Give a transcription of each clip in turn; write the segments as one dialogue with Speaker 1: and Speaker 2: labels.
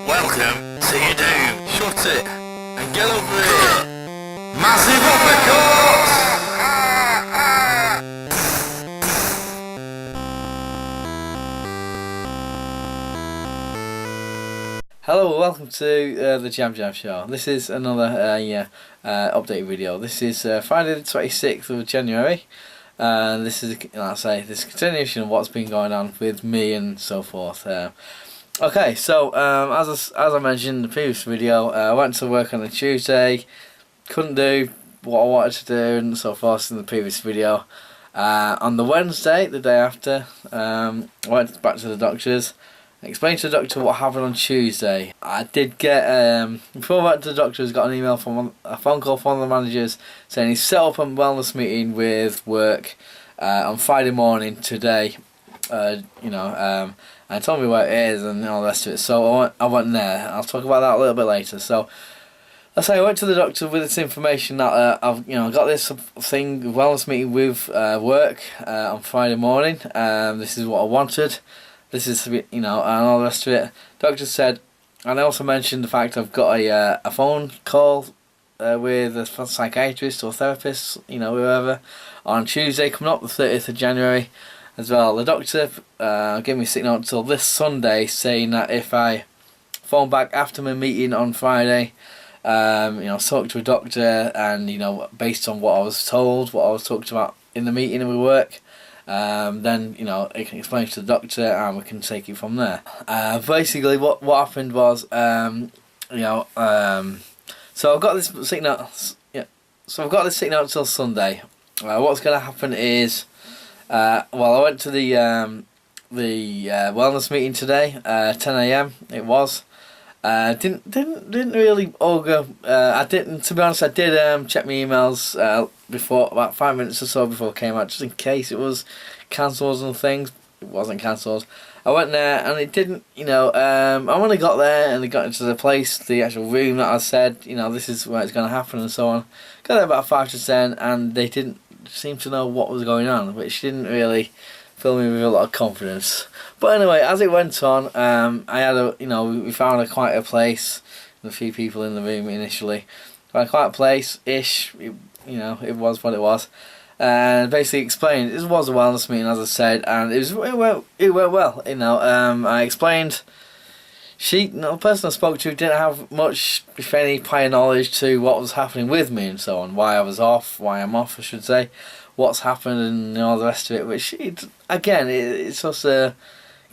Speaker 1: Welcome to your doom. Shut it and get over here. Massive uppercut!
Speaker 2: Hello, welcome to the JabJab show. This is another update video. This is Friday the 26th of January. This is, like I say, this continuation of what's been going on with me and so forth. Okay, so as I mentioned in the previous video, I went to work on a Tuesday, couldn't do what I wanted to do and so forth in the previous video. On the Wednesday, the day after, I went back to the doctor's. I explained to the doctor what happened on Tuesday. I did get, before I went to the doctor's, got an email from a phone call from one of the managers saying he's set up a wellness meeting with work on Friday morning today. And told me where it is and all the rest of it. So I went there. I'll talk about that a little bit later. So I say I went to the doctor with this information that I've got this thing, wellness meeting with work on Friday morning. This is what I wanted. This is, and all the rest of it. Doctor said, and I also mentioned the fact I've got a phone call with a psychiatrist or therapist, whoever, on Tuesday coming up, the 30th of January as well. The doctor gave me a signal until this Sunday saying that if I phone back after my meeting on Friday, talk to a doctor and, based on what I was told, what I was talked about in the meeting with work, then it can explain to the doctor and we can take it from there. Basically what happened was so I've got this signal until Sunday. What's going to happen is I went to the wellness meeting today, 10 AM it was. Didn't really augur. I didn't, to be honest. I did check my emails before, about 5 minutes or so before I came out, just in case it was cancelled and things. It wasn't cancelled. I went there and it didn't. I when I got there and I got into the place, the actual room that I said, this is where it's going to happen and so on. Got there about 5 to 10, and they didn't seem to know what was going on, which didn't really fill me with a lot of confidence. But anyway, as it went on, I had we found quite a place, a few people in the room initially. Found a quiet place-ish, it was what it was. And basically explained, it was a wellness meeting, as I said, and it went well, I explained, the person I spoke to didn't have much, if any, prior knowledge to what was happening with me and so on, why I was off, why I'm off, I should say, what's happened and all the rest of it, which, it's just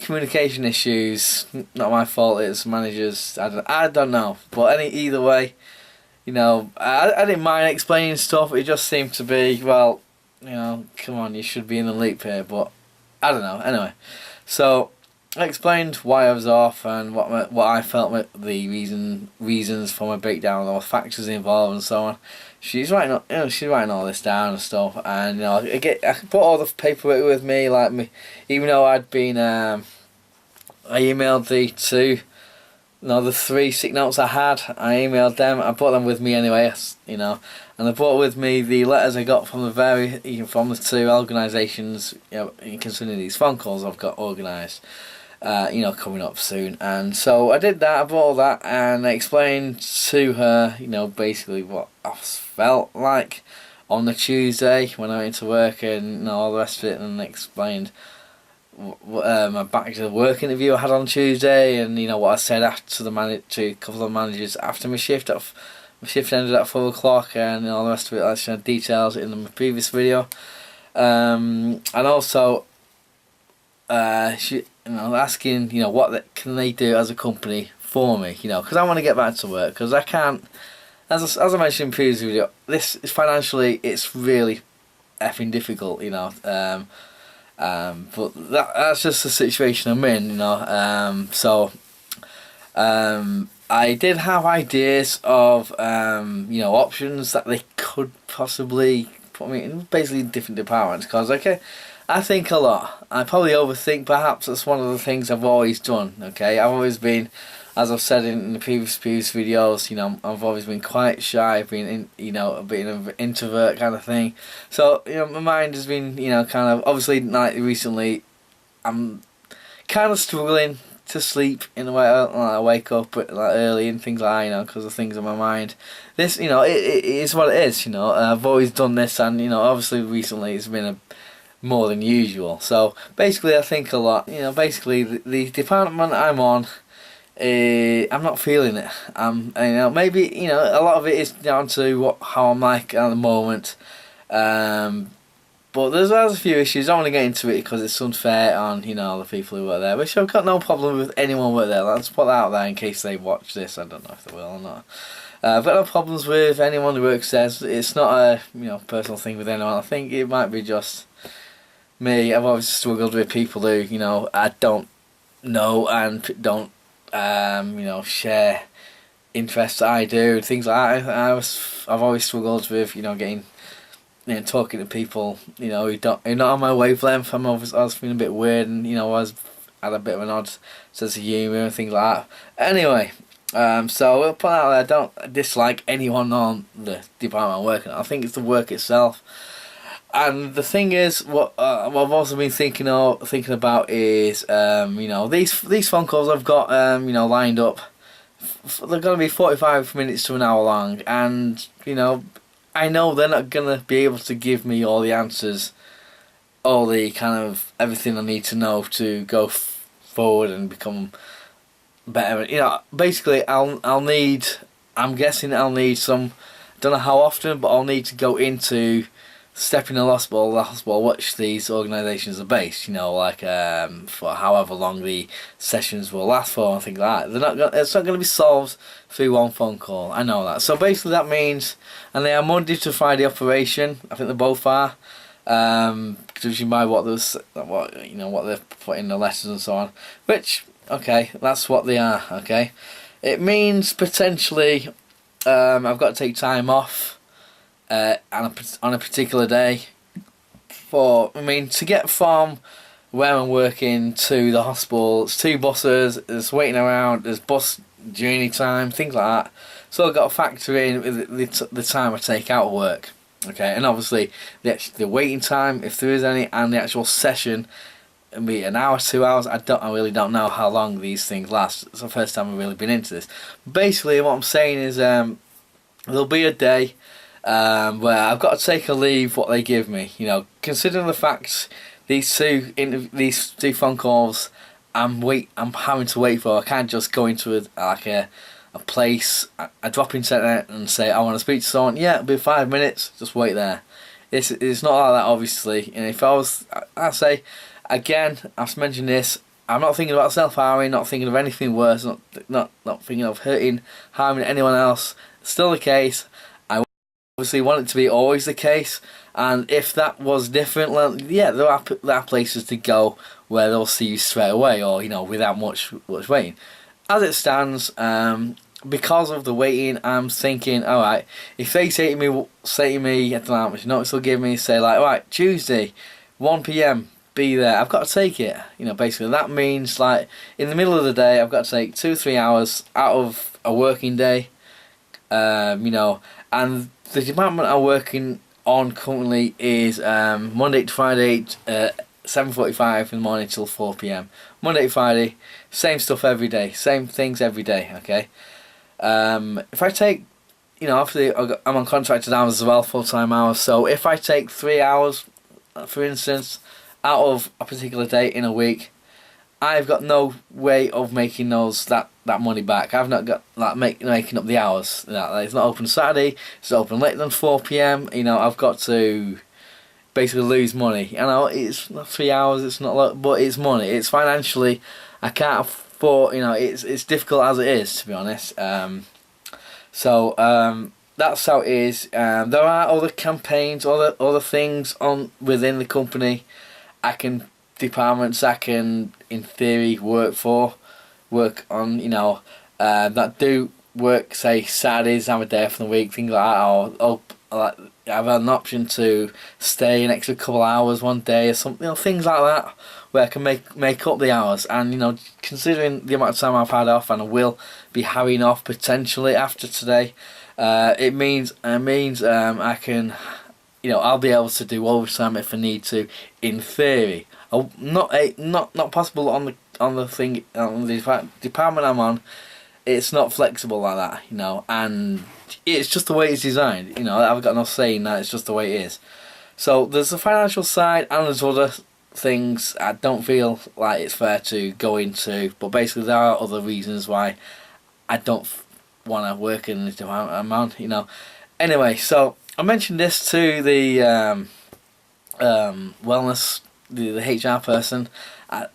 Speaker 2: communication issues, not my fault, it's managers, I don't know, but either way, I didn't mind explaining stuff, it just seemed to be, well, come on, you should be in the loop here, but I don't know, anyway, so I explained why I was off and what I felt the reasons for my breakdown, or factors involved and so on. She's writing all this down and stuff, and I put all the paperwork with me, even though I'd been I emailed the 3 sick notes I had. I emailed them. I brought them with me anyway, and I brought with me the letters I got from the 2 organisations, concerning these phone calls I've got organised. Coming up soon, and so I did that. I brought all that, and I explained to her, basically what I felt like on the Tuesday when I went to work, and all the rest of it, and explained my back to the work interview I had on Tuesday, and what I said after to a couple of managers after my shift. My shift ended at 4 o'clock, and all the rest of it. I shared details in my previous video, and also asking, what can they do as a company for me, because I want to get back to work, because I can't, as I mentioned in the previous video, this is financially, it's really effing difficult, but that's just the situation I'm in, I did have ideas of, options that they could possibly put me in, basically different departments, because I think a lot. I probably overthink, perhaps. That's one of the things I've always done, okay? I've always been, as I've said in the previous videos, I've always been quite shy, being being an introvert kind of thing. So, my mind has been, kind of, obviously, recently, I'm kind of struggling to sleep in the way I wake up early and things like that, you know, because of things on my mind. This, you know, it is what it is, you know. I've always done this, and you know, obviously recently it's been more than usual. So basically, I think a lot. You know, basically the department I'm on, I'm not feeling it. You know, maybe you know a lot of it is down to how I'm like at the moment. But there's a few issues. I don't want to get into it because it's unfair on, you know, the people who work there. Which I've got no problem with anyone who work there. Let's put that out there in case they watch this. I don't know if they will or not. I've got no problems with anyone who works there. It's not a, you know, personal thing with anyone. I think it might be just me. I've always struggled with people who, you know, I don't know and don't, you know, share interests that I do, things like that. I've always struggled with, you know, getting, you know, talking to people, you know, who are not on my wavelength. I was feeling a bit weird, and you know, I had a bit of an odd sense of humour and things like that. Anyway, so we'll put out there. I don't dislike anyone on the department I'm working on. I think it's the work itself. And the thing is, what I've also been thinking about is, you know, these phone calls I've got, you know, lined up. They're going to be 45 minutes to an hour long, and you know, I know they're not going to be able to give me all the answers, all the kind of everything I need to know to go forward and become better. You know, basically, I'm guessing I'll need some. Don't know how often, but I'll need to go into step in the hospital, which these organisations are based. You know, like for however long the sessions will last for and things like that. It's not going to be solved through one phone call. I know that. So basically, that means, and they are Monday to Friday operation. I think they both are. Judging by what they've put in the letters and so on. Which, okay, that's what they are. Okay, it means potentially I've got to take time off on a particular day to get from where I'm working to the hospital. It's 2 buses, there's waiting around, there's bus journey time, things like that. So I've got to factor in the time I take out of work. Okay, and obviously the waiting time, if there is any, and the actual session, it'll be an hour, 2 hours. I really don't know how long these things last. It's the first time I've really been into this. Basically, what I'm saying is there'll be a day where I've got to take a leave what they give me. You know, considering the fact these two phone calls I'm having to wait for. I can't just go into a place, a drop-in centre, and say I want to speak to someone. Yeah, it'll be 5 minutes. Just wait there. It's not like that, obviously. And if I say again, I've mentioned this. I'm not thinking about self-harming. Not thinking of anything worse. Not thinking of harming anyone else. Still the case. Obviously want it to be always the case, and if that was different, well, yeah, there are places to go where they'll see you straight away, or you know, without much waiting. As it stands, because of the waiting, I'm thinking, all right, if they say to me, I don't know how much notice they'll give me, say like, all right, Tuesday, 1 p.m, be there. I've got to take it. You know, basically that means like in the middle of the day, I've got to take 2 or 3 hours out of a working day. You know, and the department I'm working on currently is Monday to Friday, 7:45 in the morning till 4 p.m. Monday to Friday, same stuff every day, same things every day. Okay, if I take, you know, I'm on contracted hours as well, full-time hours. So if I take 3 hours, for instance, out of a particular day in a week, I've got no way of making that money back. I've not got making up the hours. It's not open Saturday. It's open later than 4 p.m. You know, I've got to basically lose money. I know it's not 3 hours. It's not a lot, but it's money. It's financially, I can't afford. You know, it's difficult as it is, to be honest. So that's how it is. There are other campaigns, other things within the company. Departments I can, in theory, work on, you know, that do work, say, Saturdays, have a day off in the week, things like that, or have an option to stay an extra couple of hours one day or something, you know, things like that, where I can make up the hours. And, you know, considering the amount of time I've had off, and I will be having off potentially after today, it means I can, you know, I'll be able to do overtime if I need to, in theory. Not possible on the thing on the department I'm on, it's not flexible like that, you know, and it's just the way it's designed. You know, I've got no say in that. It's just the way it is. So there's the financial side, and there's other things I don't feel like it's fair to go into. But basically, there are other reasons why I don't want to work in the department I'm on. You know. Anyway, so I mentioned this to the wellness, the HR person. I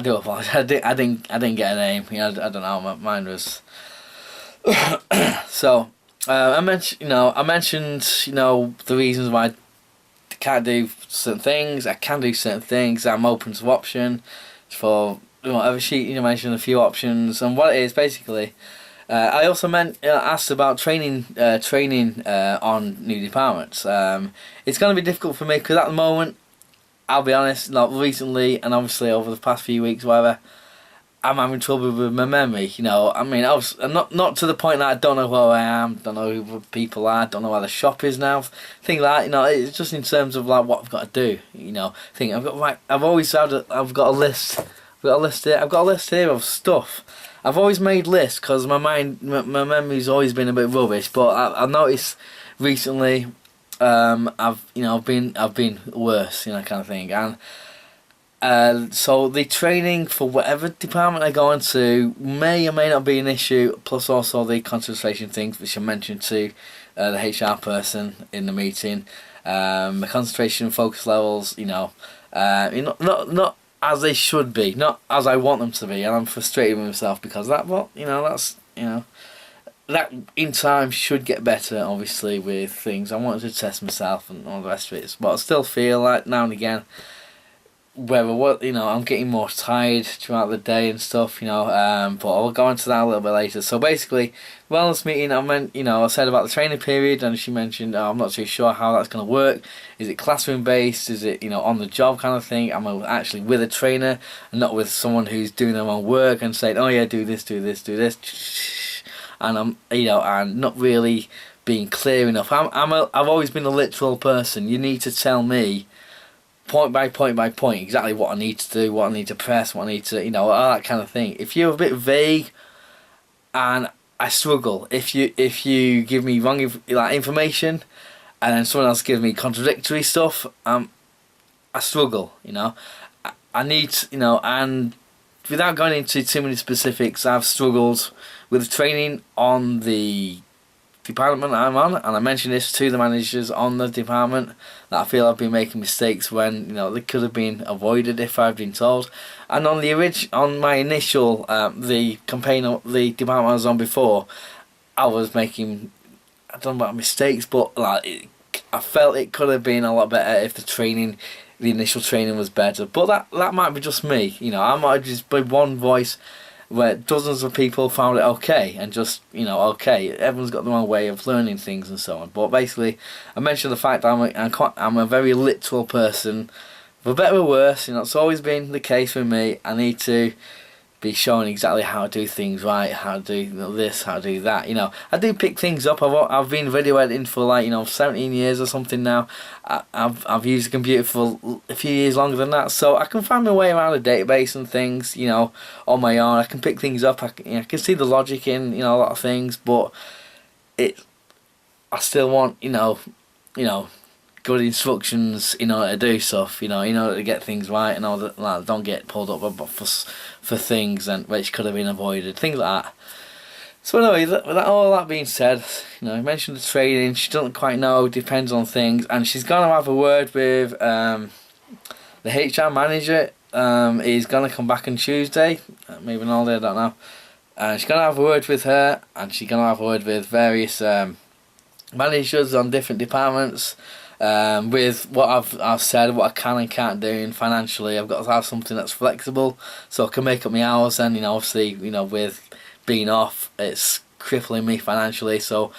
Speaker 2: do apologize. I didn't get a name. You know, I don't know. My mind was. So I mentioned the reasons why I can't do certain things. I can do certain things. I'm open to option for whatever sheet. Mentioned a few options, and what it is basically. I also asked about training on new departments. It's going to be difficult for me because at the moment, I'll be honest, not recently, and obviously over the past few weeks, whatever, I'm having trouble with my memory. You know, I mean, I'm not to the point that I don't know where I am, don't know who people are, don't know where the shop is now, things like that. You know, it's just in terms of like what I've got to do. You know, I've got a list. I've got a list here of stuff. I've always made lists because my memory's always been a bit rubbish. But I've noticed recently, I've been worse, kind of thing. And so the training for whatever department I go into may or may not be an issue. Plus also the concentration things which I mentioned to the HR person in the meeting. The concentration and focus levels, not as they should be, not as I want them to be, and I'm frustrated with myself because that in time should get better. Obviously, with things I wanted to test myself and all the rest of it, but I still feel like now and again, I'm getting more tired throughout the day and stuff, but I'll go into that a little bit later. So basically, wellness meeting, I said about the training period, and she mentioned, I'm not too sure how that's going to work. Is it classroom based? Is it, on the job kind of thing? Am I actually with a trainer and not with someone who's doing their own work and saying, oh yeah, do this, and I'm, and not really being clear enough. I've always been a literal person. You need to tell me point by point exactly what I need to do, what I need to press, what I need to, all that kind of thing. If you're a bit vague, and I struggle. If you give me wrong information, and then someone else gives me contradictory stuff, I struggle. I need, and without going into too many specifics, I've struggled with training on the department I'm on, and I mentioned this to the managers on the department that I feel I've been making mistakes when they could have been avoided if I've been told. And on my initial the department I was on before, I was making, I don't know about mistakes, but I felt it could have been a lot better if the initial training was better. But that might be just me. I might just be one voice where dozens of people found it okay, and just, okay, everyone's got their own way of learning things and so on. But basically, I mentioned the fact that I'm a very literal person, for better or worse. It's always been the case with me. I need to be shown exactly how to do things right, how to do this, how to do that. I do pick things up. I've been video editing for 17 years or something now. I've used a computer for a few years longer than that, so I can find my way around a database and things, on my own. I can pick things up. I can see the logic in a lot of things, but I still want good instructions in order to do stuff, in order to get things right, and all that, don't get pulled up for things which could have been avoided, things like that. So anyway, all that being said, I mentioned the training. She doesn't quite know, depends on things, and she's gonna have a word with the HR manager. He's gonna come back on Tuesday, maybe an all day, I don't know. And she's gonna have a word with her, and she's gonna have a word with various managers on different departments. With what I've said, what I can and can't do, and financially, I've got to have something that's flexible, so I can make up my hours. And obviously, with being off, it's crippling me financially. So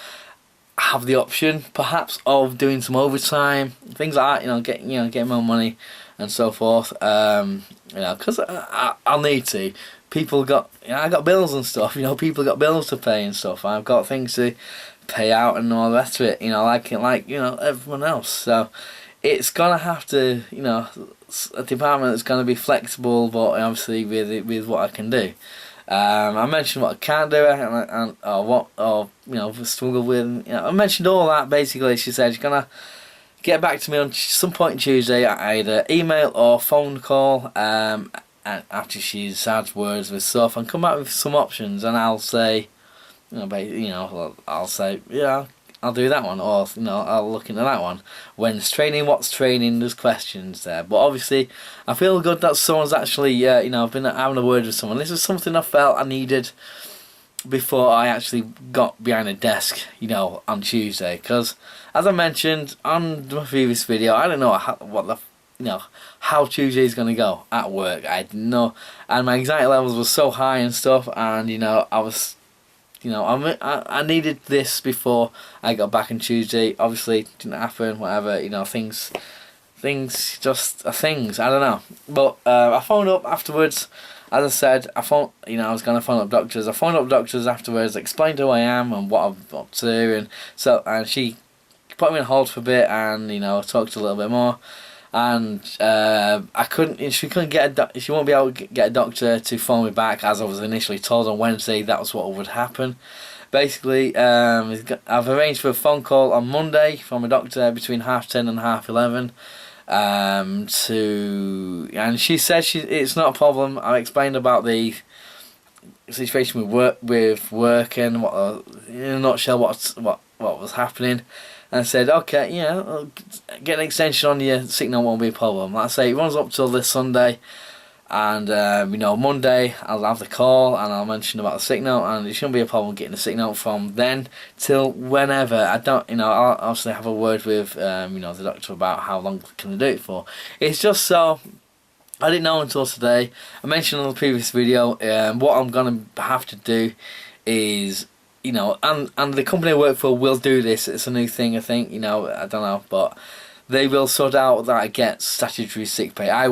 Speaker 2: I have the option, perhaps, of doing some overtime, things like that. Getting more money and so forth. Because I'll need to. People I got bills and stuff. People got bills to pay and stuff. I've got things to pay out and all the rest of it, like everyone else. So it's gonna have to, you know, a department that's gonna be flexible, but obviously with what I can do. I mentioned what I can't do and or what or you know struggle with. You know, I mentioned all that basically. She said she's gonna get back to me on some point Tuesday, either email or phone call. And after she's had words with stuff, and come back with some options, and I'll say, I'll say, yeah, I'll do that one, or I'll look into that one. When it's training, what's training? There's questions there, but obviously, I feel good that someone's actually, I've been having a word with someone. This is something I felt I needed before I actually got behind a desk, on Tuesday. Because as I mentioned on my previous video, I don't know how Tuesday is gonna go at work. I didn't know, and my anxiety levels were so high and stuff, and I was. I needed this before I got back on Tuesday. Obviously, it didn't happen. Whatever, things just are things. I don't know. But I phoned up afterwards. As I said, I was gonna phone up doctors. I phoned up doctors afterwards, explained who I am and what I'm up to, and she put me on hold for a bit, and talked a little bit more. And I couldn't. She couldn't get she won't be able to get a doctor to phone me back as I was initially told on Wednesday. That was what would happen. Basically, I've arranged for a phone call on Monday from a doctor between 10:30 and 11:30. And she said it's not a problem. I explained about the situation with work and in a nutshell what was happening. And said, okay, get an extension on your sick note won't be a problem. Like I say, it runs up till this Sunday, and Monday I'll have the call and I'll mention about the sick note, and it shouldn't be a problem getting the sick note from then till whenever. I don't, I'll obviously have a word with the doctor about how long can I do it for. It's just so I didn't know until today. I mentioned in the previous video what I'm gonna have to do is. And the company I work for will do this. It's a new thing, I think. I don't know, but they will sort out that I get statutory sick pay. I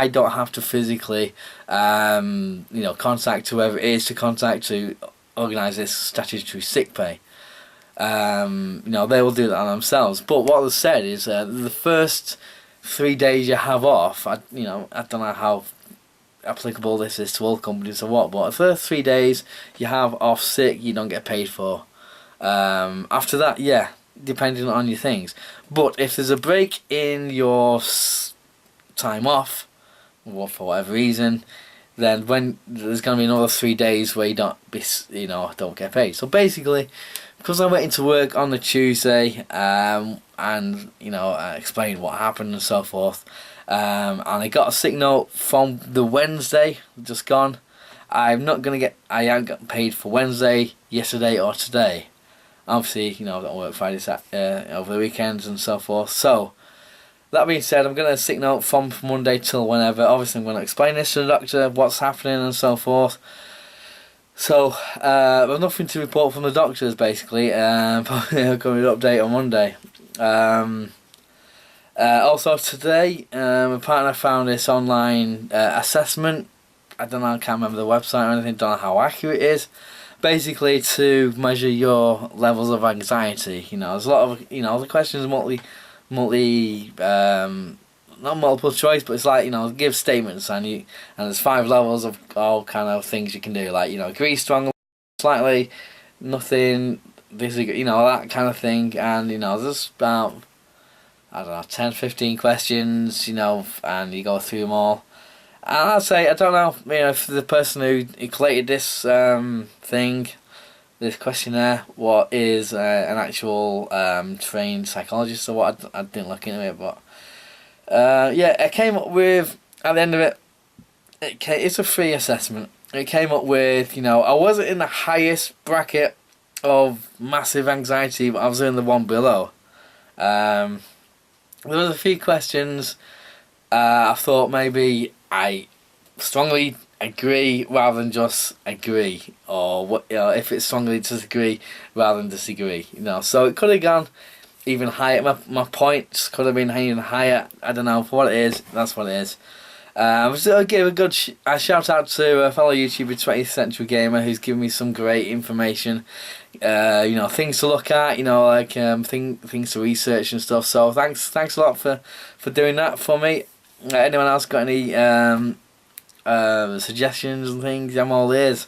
Speaker 2: don't have to physically, contact whoever it is to contact to organise this statutory sick pay. They will do that themselves. But what they said is the first 3 days you have off. I don't know how applicable this is to all companies or what, but the first 3 days you have off sick, you don't get paid for. After that, yeah, depending on your things. But if there's a break in your time off, for whatever reason, then when there's going to be another 3 days where you don't get paid. So basically, because I went into work on the Tuesday, and I explained what happened and so forth. And I got a sick note from the Wednesday just gone. I haven't gotten paid for Wednesday, yesterday or today. Obviously, I don't work Fridays over the weekends and so forth. So, that being said, I'm going to sick note from Monday till whenever. Obviously, I'm going to explain this to the doctor, what's happening and so forth. So, there's nothing to report from the doctors basically. Probably going to be an update on Monday. Also today, my partner found this online assessment. I don't know, I can't remember the website or anything, don't know how accurate it is. Basically to measure your levels of anxiety. There's a lot of, the questions are not multiple choice, but it's like, give statements and there's 5 levels of all kind of things you can do, like, agree strongly, slightly, nothing, disagree, that kind of thing, and, there's about, 10-15 questions, and you go through them all. And I'd say, I don't know, if the person who collated this this questionnaire, what is an actual trained psychologist or what, I didn't look into it, but I came up with, at the end of it, it's a free assessment. It came up with, I wasn't in the highest bracket of massive anxiety, but I was in the one below. There was a few questions I thought maybe I strongly agree rather than just agree, or what, if it's strongly disagree rather than disagree, so it could have gone even higher. My points could have been even higher. I don't know, for what it is, that's what it is. I'll give a good shout out to a fellow YouTuber, 20th Century Gamer, who's given me some great information. Things to look at, like things to research and stuff. So thanks a lot for doing that for me. Anyone else got any suggestions and things? I'm all ears.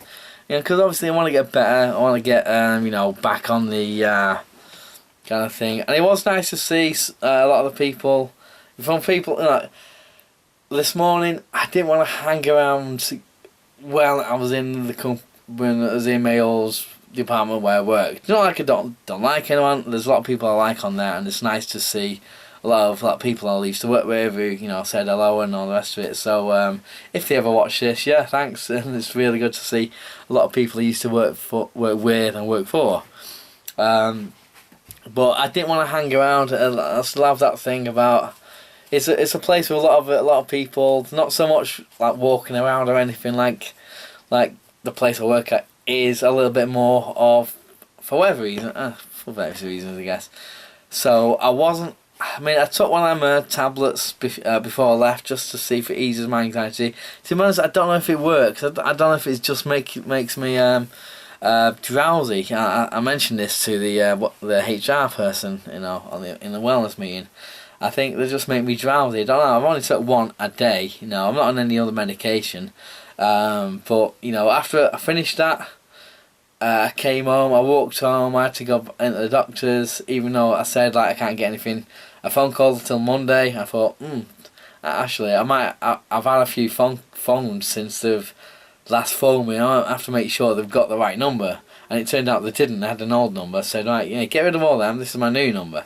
Speaker 2: Because obviously I want to get better. I want to get back on the kind of thing. And it was nice to see a lot of the people. This morning, I didn't want to hang around when I was in when I was in Mail's department where I worked. Not like I don't like anyone. There's a lot of people I like on there, and it's nice to see a lot of people I used to work with who said hello and all the rest of it. So if they ever watch this, yeah, thanks. And it's really good to see a lot of people I used to work with and work for. But I didn't want to hang around. I still have that thing about. It's a place with a lot of people. Not so much like walking around or anything like the place I work at is a little bit more of for various reasons I guess. So I took one of them tablets before I left just to see if it eases my anxiety. To be honest, I don't know if it works. I don't know if it just makes me drowsy. I mentioned this to the HR person, in the wellness meeting. I think they just make me drowsy. I don't know. I've only took one a day. I'm not on any other medication. But after I finished that, I came home. I walked home. I had to go into the doctor's, even though I said I can't get anything. A phone call till Monday. I thought, actually, I've had a few phones since they've last phoned me. I have to make sure they've got the right number. And it turned out they didn't. They had an old number. I said, right, get rid of all them. This is my new number.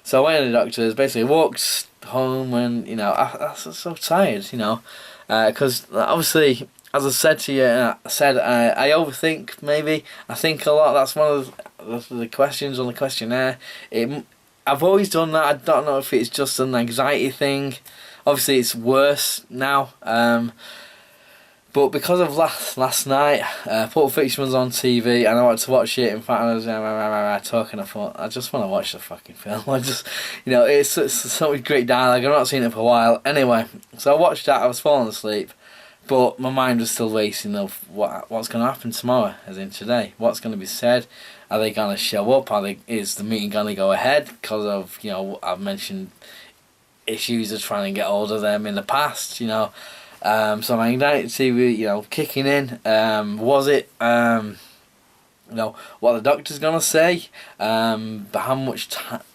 Speaker 2: So I went to the doctor's, basically walked home, and I was so tired, because obviously, as I said to you, I overthink. Maybe I think a lot. That's one of the questions on the questionnaire. I've always done that. I don't know if it's just an anxiety thing. Obviously, it's worse now. But because of last night, Pulp Fiction was on TV and I wanted to watch it. In fact, I was talking. I thought, I just want to watch the fucking film. It's so great dialogue. I've not seen it for a while. Anyway, so I watched that. I was falling asleep, but my mind was still racing of what's going to happen tomorrow, as in today. What's going to be said? Are they going to show up? Is the meeting going to go ahead? Because of I've mentioned issues of trying to get hold of them in the past. So my anxiety, kicking in. Was it, what the doctor's gonna say? But how much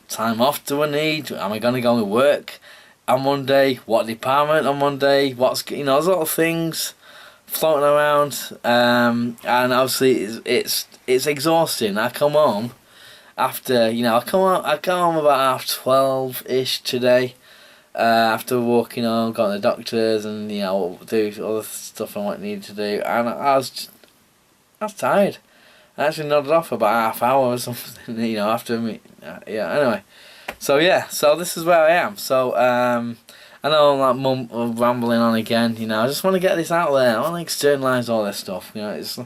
Speaker 2: time off do I need? Am I gonna go to work on Monday? What department on Monday? There's a lot of things floating around. And obviously it's exhausting. I come home after, I come home about 12:30ish today. After walking on, got to the doctors and do all the stuff I needed to do, and I was tired. I actually nodded off about half hour or something, after me. Anyway, so this is where I am. So I know I'm rambling on again. I just want to get this out there. I want to externalise all this stuff. It's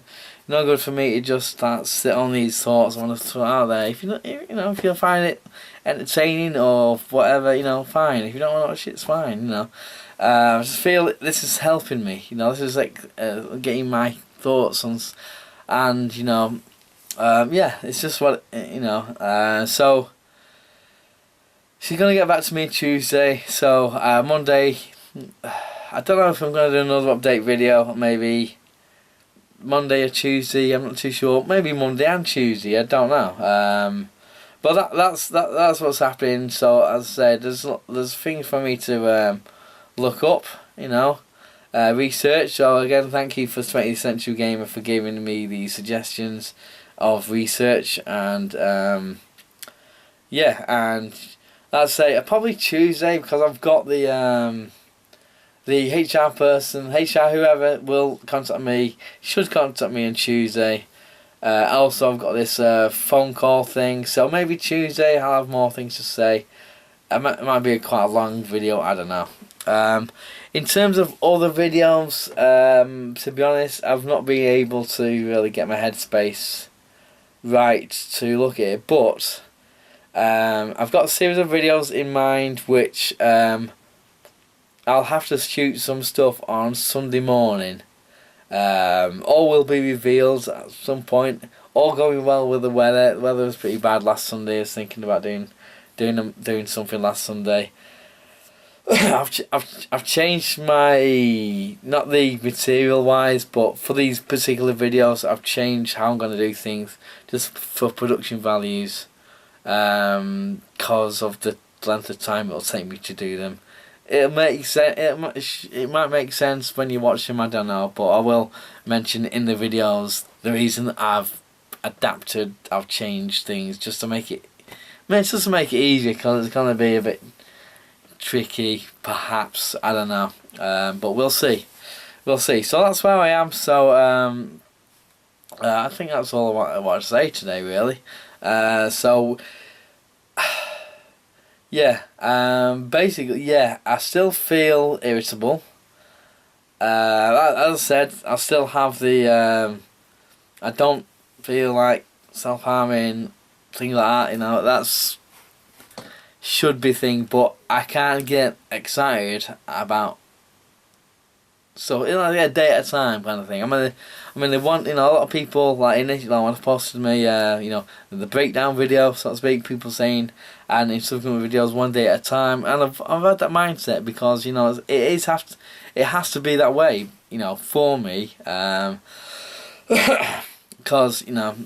Speaker 2: no good for me to just sit on these thoughts. I want to throw it out there. If if you find it entertaining or whatever, fine. If you don't want to watch it, it's fine. I just feel this is helping me. This is getting my thoughts on, and it's just what So she's gonna get back to me Tuesday. So Monday, I don't know if I'm gonna do another update video. Maybe Monday or Tuesday. I'm not too sure. Maybe Monday and Tuesday. I don't know. But that's what's happening. So as I said, there's things for me to look up, research. So again, thank you for 20th Century Gamer for giving me the suggestions of research, and and I'd say probably Tuesday, because I've got the HR person, whoever will contact me, should contact me on Tuesday. Also, I've got this phone call thing, so maybe Tuesday I'll have more things to say. It might be quite a long video, I don't know. In terms of other videos, to be honest, I've not been able to really get my headspace right to look at it, but I've got a series of videos in mind which I'll have to shoot some stuff on Sunday morning. All will be revealed at some point. All going well with the weather. The weather was pretty bad last Sunday. I was thinking about doing something last Sunday. I've changed my, not the material wise, but for these particular videos I've changed how I'm going to do things just for production values, because of the length of time it'll take me to do them. It might make sense when you watch them, I don't know, but I will mention in the videos the reason that I've adapted, I've changed things just to make it easier, because it's going to be a bit tricky, perhaps, I don't know, but we'll see. So that's where I am. So I think that's all I want to say today, really. So yeah, basically, yeah, I still feel irritable. As I said, I still have the I don't feel like self-harming, things like that, you know, that's should be thing, but I can't get excited about, so, you know, a day at a time kind of thing. I mean, they want, you know, a lot of people, like in it, you know, when I posted me, you know, the breakdown video, so to speak, people saying, and in subsequent videos, one day at a time, and I've had that mindset, because, you know, it has to be that way, you know, for me, because, you know,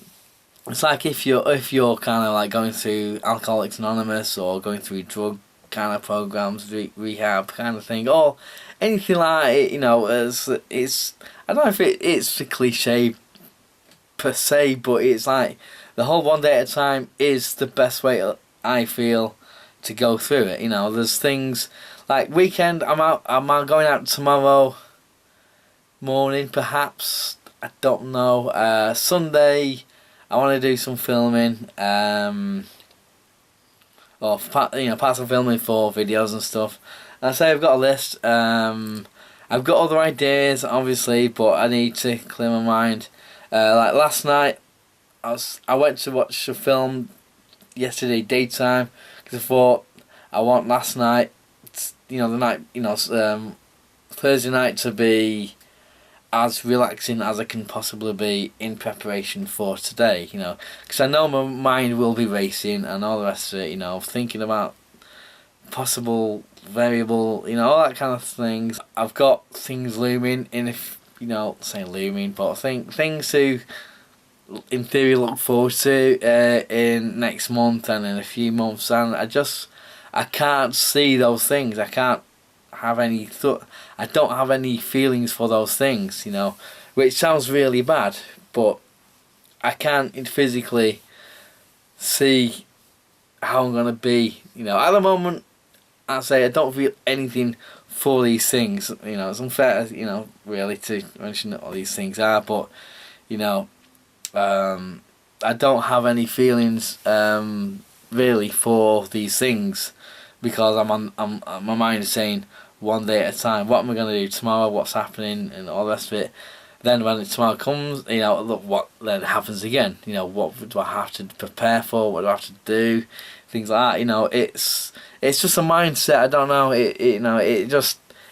Speaker 2: it's like if you're kind of like going through Alcoholics Anonymous, or going through drug kind of programs, rehab kind of thing, or anything like it, you know, it's I don't know if it's a cliche per se, but it's like the whole one day at a time is the best way I feel to go through it. You know, there's things like weekend, I'm going out tomorrow morning, perhaps, I don't know. Sunday I want to do some filming, or you know, part of filming for videos and stuff. And I say I've got a list. I've got other ideas, obviously, but I need to clear my mind. Like last night, I went to watch a film yesterday daytime, because I thought I want last night, you know, the night, you know, Thursday night to be as relaxing as I can possibly be in preparation for today, you know, because I know my mind will be racing and all the rest of it, you know, thinking about possible variable, you know, all that kind of things. I've got things looming in, if you know, say looming, but I think things to, in theory, look forward to in next month and in a few months, and I can't see those things. I can't have any I don't have any feelings for those things, you know, which sounds really bad, but I can't physically see how I'm gonna be, you know. At the moment, I say I don't feel anything for these things, you know. It's unfair, you know, really, to mention that all these things are, but, you know, I don't have any feelings really for these things, because my mind is saying one day at a time. What am I going to do tomorrow? What's happening and all the rest of it. Then when tomorrow comes, you know, look what then happens again. You know, what do I have to prepare for? What do I have to do? Things like that. You know, it's just a mindset. I don't know. You know, it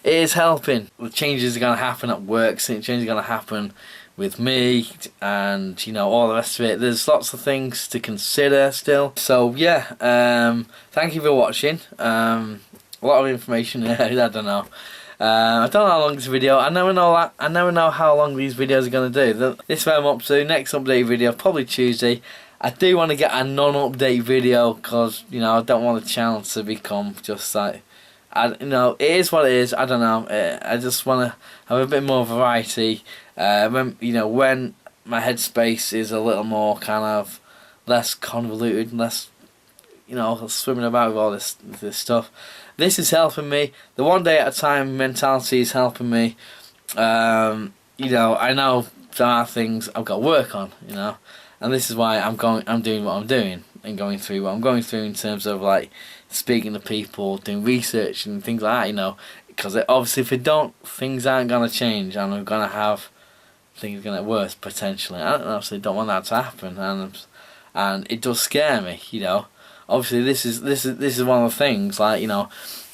Speaker 2: is helping. The changes are going to happen at work. Changes are going to happen with me, and you know, all the rest of it. There's lots of things to consider still. So yeah, thank you for watching. A lot of information there. I don't know. I don't know how long this video. I never know how long these videos are gonna do. This is where I'm up to. Next update video probably Tuesday. I do want to get a non-update video, because, you know, I don't want the channel to become just like, you know, it is what it is. I don't know. I just want to have a bit more variety. You know, when my headspace is a little more kind of less convoluted, less, you know, swimming about with all this stuff. This is helping me. The one day at a time mentality is helping me. You know, I know there are things I've got to work on, you know, and this is why I'm doing what I'm doing and going through what I'm going through in terms of like speaking to people, doing research and things like that, you know, because obviously if we don't, things aren't gonna change, and we're gonna have things gonna get worse potentially. I obviously don't want that to happen, and it does scare me, you know. Obviously this is one of the things, like, you know,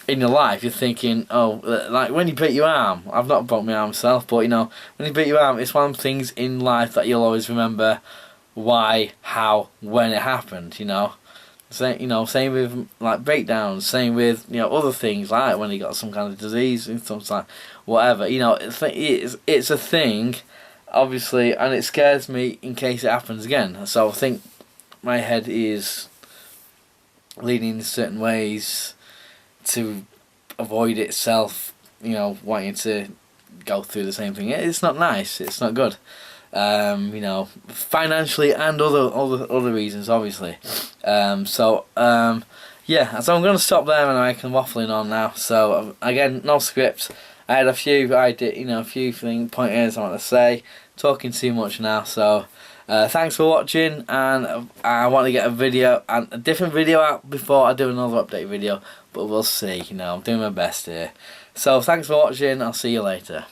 Speaker 2: in your life, you're thinking, oh, like when you break your arm. I've not broke my arm myself, but you know, when you break your arm, it's one of the things in life that you'll always remember why, how, when it happened. You know, same with like breakdowns. Same with other things like when you got some kind of disease and something like whatever. You know, it's a thing, obviously, and it scares me in case it happens again. So I think my head is leaning in certain ways to avoid itself, wanting to go through the same thing. It's not nice. It's not good. Financially and other reasons, obviously. Yeah. So I'm going to stop there, and I can waffling on now. So again, no script. I had a few pointers I want to say. Talking too much now. So thanks for watching, and I want to get a different video out before I do another update video. But we'll see. I'm doing my best here. So thanks for watching. I'll see you later.